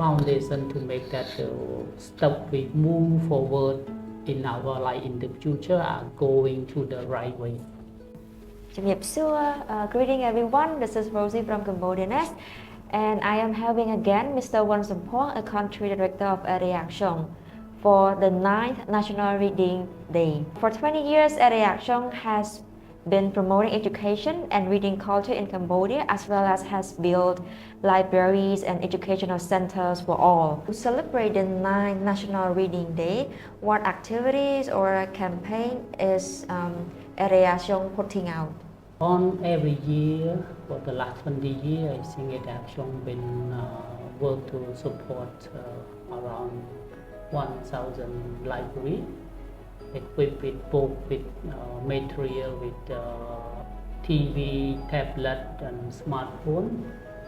foundation to make that step we move forward in our life in the future are going to the right way. Greeting everyone, this is Rosie from Cambodia Nest, and I am having again Mr. Vorn Samphors, a country director of Aide for the 9th National Reading Day. For 20 years, Aide has been promoting education and reading culture in Cambodia, as well as has built libraries and educational centers for all. To celebrate the 9th National Reading Day, what activities or campaign is Aide putting out? On every year, for the last 20 years, I think Aide been work to support around 1,000 libraries equipped with book, with material, with TV, tablet and smartphone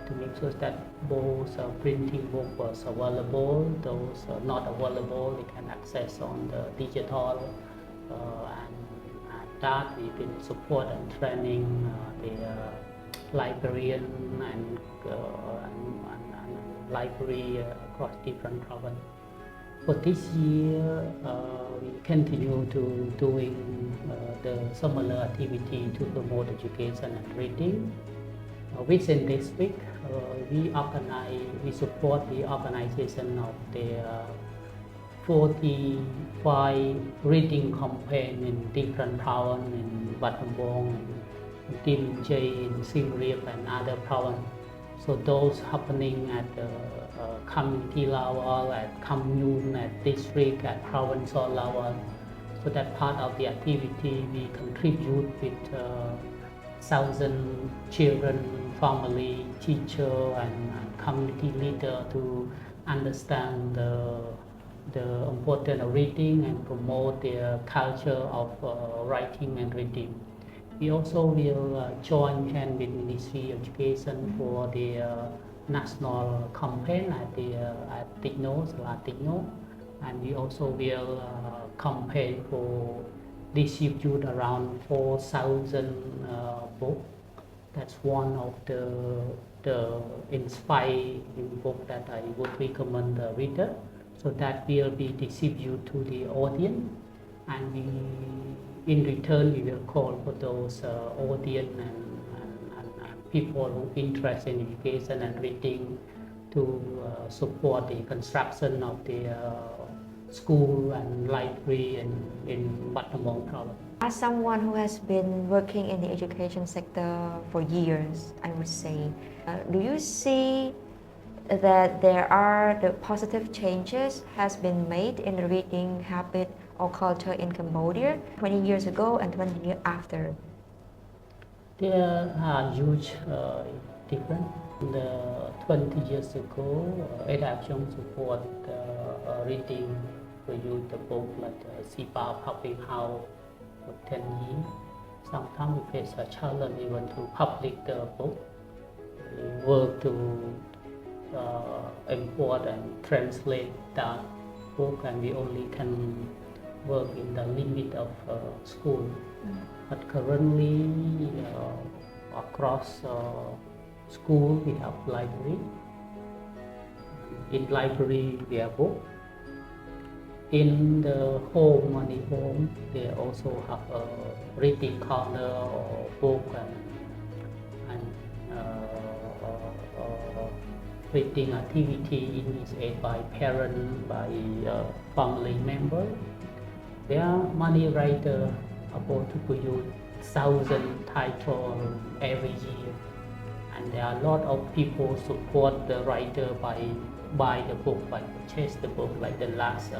to make sure that both printing book was available, those not available they can access on the digital and that we've been support and training the librarian and library across different provinces. For this year, we continue to doing the similar activity to promote education and reading. Within this week, we support the organization of the 45 reading campaign in different provinces in Battambang, Tim Jay, in Siem Reap and other provinces. So those happening at community level, at commune, at district, at provincial level. So that part of the activity we contribute with 1,000 children, family, teacher and community leader to understand the importance of reading and promote the culture of writing and reading. We also will join hand with Ministry of Education for the national campaign at Latino, and we also will campaign for distribute around 4,000 books. That's one of the inspiring book that I would recommend the reader. So that will be distributed to the audience, and in return we will call for those audience and people who are interested in education and reading to support the construction of the school and library in Battambang province. As someone who has been working in the education sector for years, I would say, do you see that there are the positive changes has been made in the reading habit or culture in Cambodia 20 years ago and 20 years after? There are huge difference. 20 years ago, Aide support reading for you the book like Sipa Public House for 10 years. Sometimes we face a challenge even to publish the book. We work to import and translate that book, and we only can work in the limit of school. But currently, across school we have library. In library we have book. In the home, money home, they also have a reading corner or book and reading activity initiated by parents, by family member. There are many writers about to produce 1,000 titles every year, and there are a lot of people support the writer by buy the book, by purchase the book. Like the last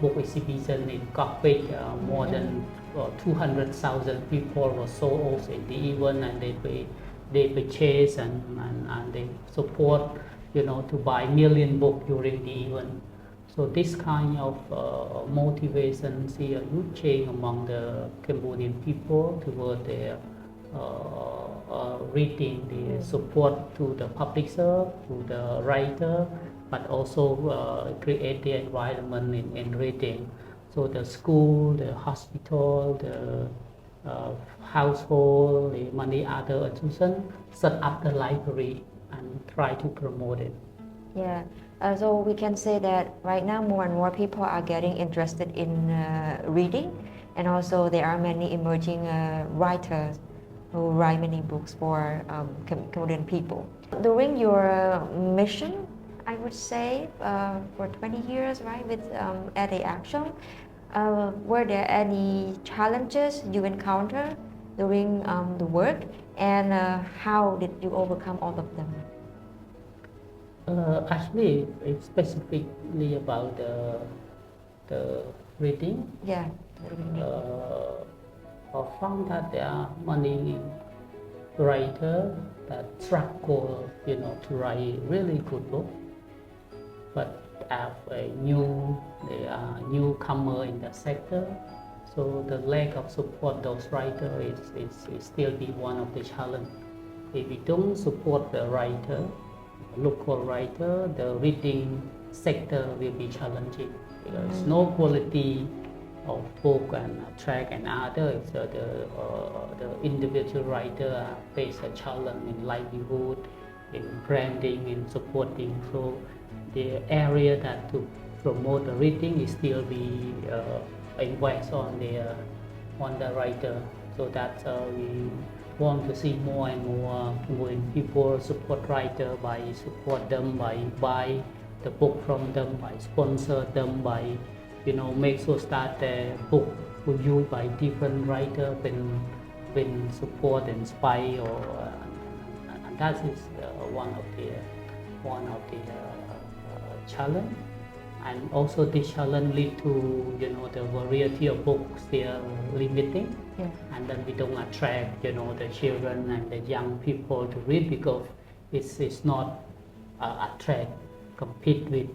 book exhibition in Cockpit, more than 200,000 people were sold in the event, and they purchase and they support, to buy million books during the event. So this kind of motivation see a huge change among the Cambodian people toward their reading, the support to the publisher, to the writer, but also create the environment in reading. So the school, the hospital, household, many other institutions set up the library and try to promote it. Yeah, so we can say that right now more and more people are getting interested in reading, and also there are many emerging writers who write many books for Cambodian people. During your mission, I would say for 20 years, right, with Aide Action, were there any challenges you encountered during the work, and how did you overcome all of them? Actually, it's specifically about the reading. Yeah, reading. I found that there are many writers that struggle, to write really good book, but as they are newcomer in the sector, so the lack of support those writers is still be one of the challenge. If we don't support the writer, local writer, the reading sector will be challenging because no quality of book and track and other. The individual writer face a challenge in livelihood, in branding, in supporting. So the area that to promote the reading is still be invest on the writer. So that we want to see more and more when people support writer by support them by buy the book from them, by sponsor them, by make sure that the book used by different writer been support and inspire and that is one of the challenge. And also this challenge lead to the variety of books they are limiting. Yeah. And then we don't attract the children and the young people to read because it's not attract compete with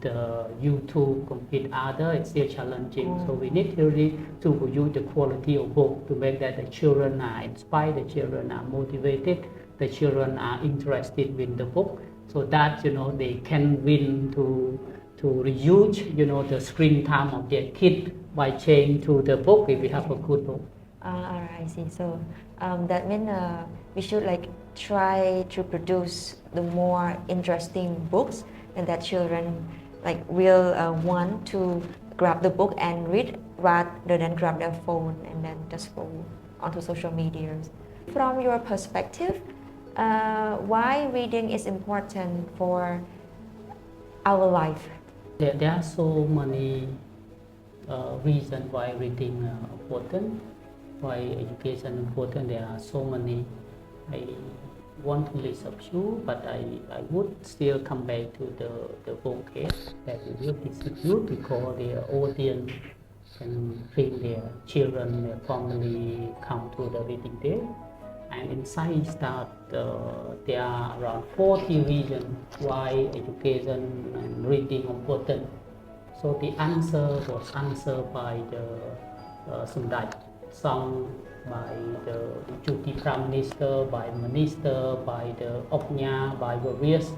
YouTube, compete other, it's still challenging. So we need really to use the quality of book to make that the children are inspired, the children are motivated, the children are interested in the book, so that they can win to reduce the screen time of their kid by change to the book if we have a good book. Alright, I see. So that means we should try to produce the more interesting books, and that children will want to grab the book and read rather than grab their phone and then just go onto social media. From your perspective, why reading is important for our life? There are so many reasons why reading important, why education important. There are so many. I want to list a few, but I would still come back to the book case that we will distribute because their audience can bring their children, their family come to the reading day. And inside that there are around 40 reasons why education and reading important. So the answer was answered by the Sundai song, by the Deputy Prime Minister, by Minister, by the Opnya, by various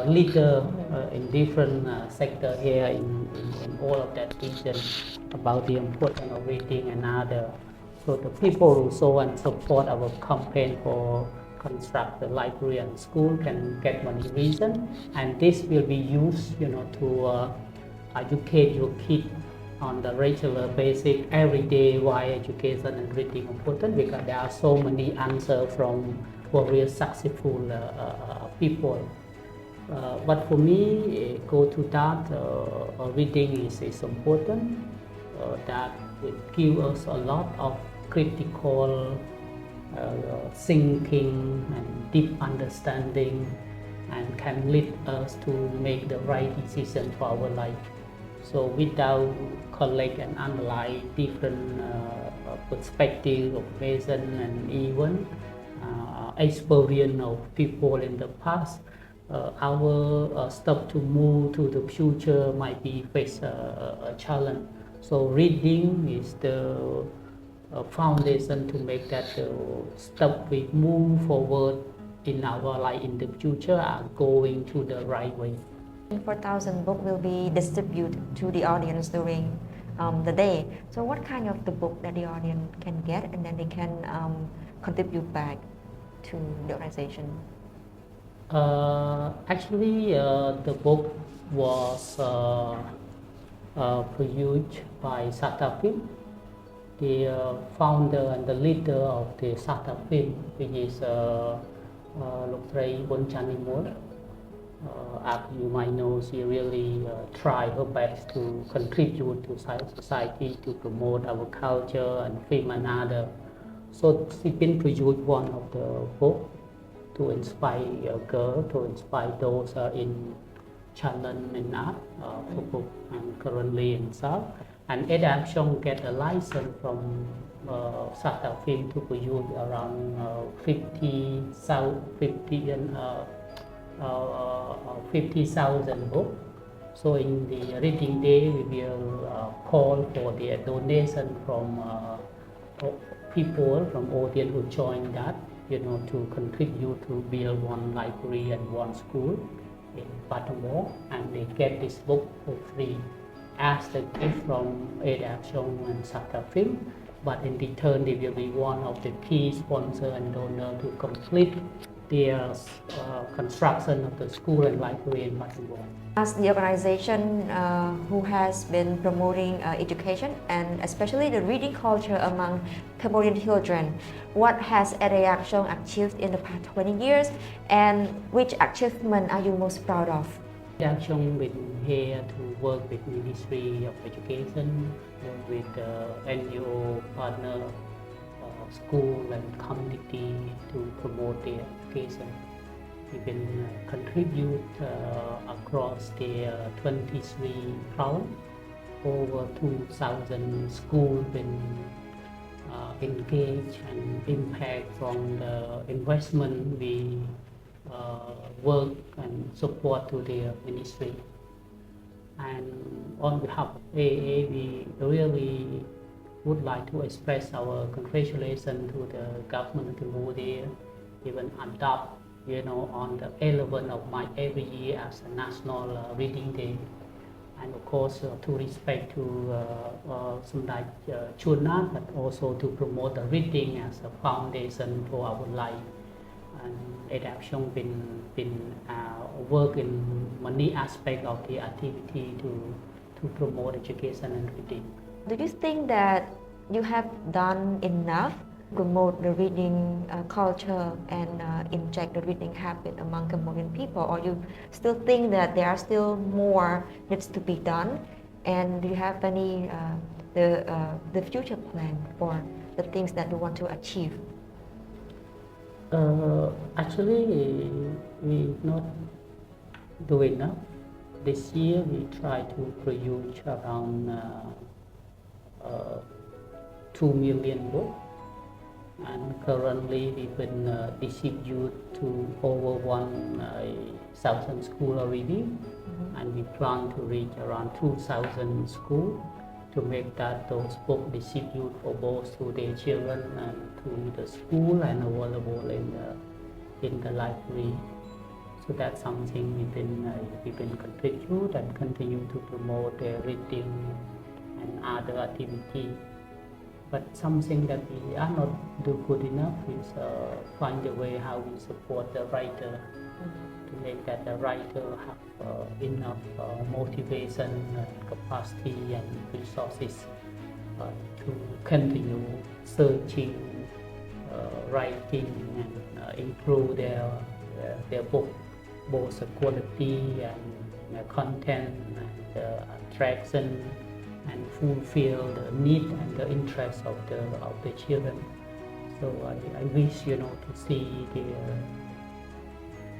leaders in different sectors here in all of that region about the importance of reading and other. So the people who saw and support our campaign for construct the library and school can get many reasons, and this will be used, to educate your kid on the regular basis every day why education and reading important, because there are so many answers from various successful people. But for me, go to that reading is important. That it gives us a lot of critical thinking and deep understanding, and can lead us to make the right decision for our life. So without collect and analyze different perspectives of reason and even experience of people in the past, our step to move to the future might be face a challenge. So reading is the foundation to make that step we move forward in our life in the future are going to the right way. 4,000 books will be distributed to the audience during the day. So what kind of the book that the audience can get and then they can contribute back to the organization? Actually, the book was produced by Sata Film, the founder and the leader of the Sata Film, which is Lục Thầy Bonjanimol. As you might know, she really tried her best to contribute to society, to promote our culture and film and other. So she been produced one of the book to inspire a girl, to inspire those in challenge in art for book and currently in South. And Aide Action get a license from Sata Film to produce around 50,000 books. So in the reading day, we will call for the donation from people, from audience who join that, to contribute to build one library and one school in Baltimore, and they get this book for free as the gift from Aide Action and Sata Film. But in return, they will be one of the key sponsor and donor to complete their construction of the school and library in Baltimore. As the organization who has been promoting education and especially the reading culture among Cambodian children, what has Aide Action achieved in the past 20 years and which achievement are you most proud of? Aide Action been here to work with Ministry of Education, work with NGO partner, school and community to promote their education. We can contribute across the 23 provinces. Over 2,000 schools been engaged and impact from the investment we work and support to the ministry. And on behalf of AA, we really would like to express our congratulations to the government of Cambodia, even adopt, on the 11th of March every year as a National Reading Day. And of course, to respect to some like Chuna, but also to promote the reading as a foundation for our life. And Aide Action been work in many aspects of the activity to promote education and reading. Do you think that you have done enough to promote the reading culture and inject the reading habit among Cambodian people, or you still think that there are still more needs to be done? And do you have any the future plan for the things that you want to achieve? Actually, we not do enough. This year we try to produce around 2 million books, and currently we've been distributed to over 1,000 schools already, and we plan to reach around 2,000 schools to make that those books distributed for both to their children and to the school and available in the library. So that's something we've been contribute and continue to promote the reading and other activity. But something that we are not do good enough is find a way how we support the writer to make that the writer have enough motivation and capacity and resources to continue searching, writing and improve their book, both the quality and content and attraction, and fulfill the need and the interest of the children. So I wish to see the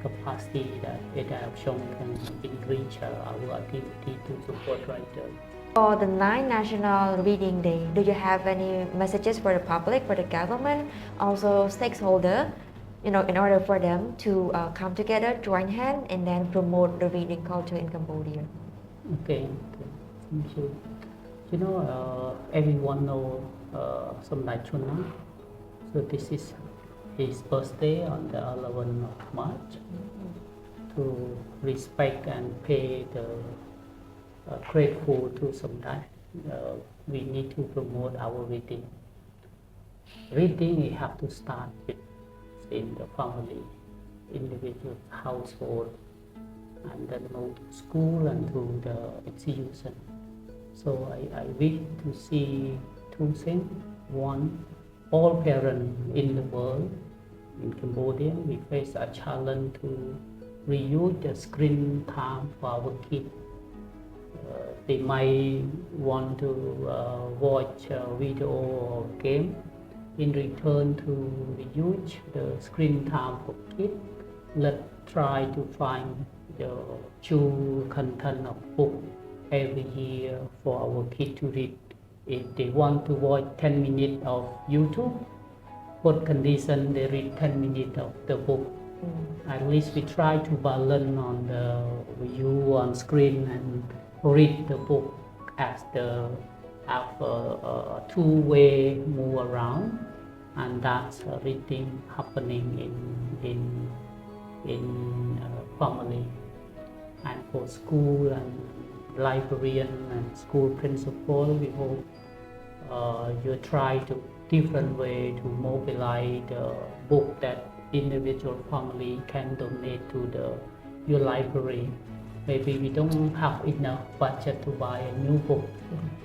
capacity that Aide Action can enrich our activity to support writers. For the 9th National Reading Day, do you have any messages for the public, for the government, also stakeholder, in order for them to come together, join hands, and then promote the reading culture in Cambodia? Okay. Thank you. Everyone know Samdai Chunam. So this is his birthday on the 11th of March. To respect and pay the grateful to Samdai we need to promote our reading. Reading we have to start with in the family, individual household, and then move to school and to the institution. So I wish to see two things. One, all parents in the world, in Cambodia, we face a challenge to reduce the screen time for our kids. They might want to watch a video or game. In return to reduce the screen time for kids, let's try to find the true content of book every year for our kids to read. If they want to watch 10 minutes of YouTube, what condition they read 10 minutes of the book. At least we try to balance on the view on screen and read the book as the have a two-way move around, and that's reading happening in family. And for school and librarian and school principal, we hope you try to different way to mobilize the book that individual family can donate to your library. Maybe we don't have enough budget to buy a new book,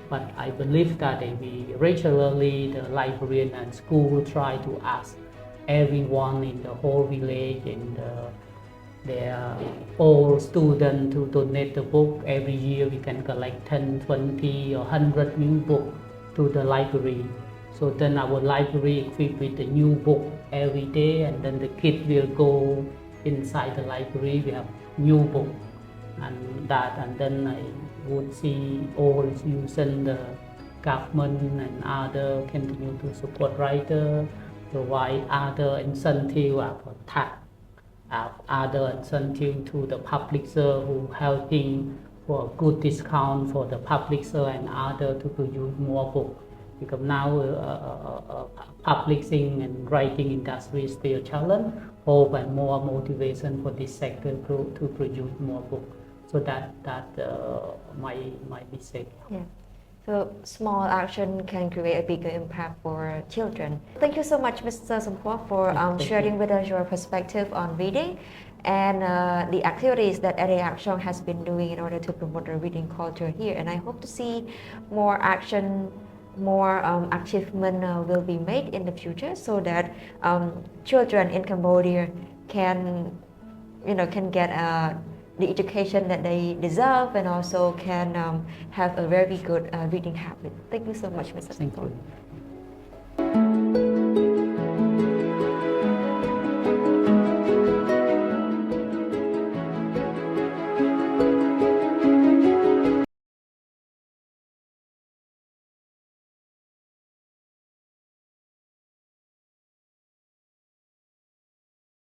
but I believe that we regularly, the librarian and school try to ask everyone in the whole village and their all students to donate the book. Every year we can collect 10, 20 or 100 new books to the library. So then our library equipped with a new book every day, and then the kids will go inside the library, we have new book. And then I would see all using the government and other continue to support writer, provide other incentive for tax, other incentive to the publisher who helping for good discount for the publisher and other to produce more book. Because now publishing and writing industry is still a challenge, hope and more motivation for this sector to produce more book. So that my mistake. Yeah. So small action can create a bigger impact for children. Thank you so much, Mr. Samphors, for sharing with us your perspective on reading and the activities that Aide Action has been doing in order to promote the reading culture here. And I hope to see more action, more achievement will be made in the future, so that children in Cambodia can get the education that they deserve, and also can have a very good reading habit. Thank you so much, Mr. Thank Samphors. you.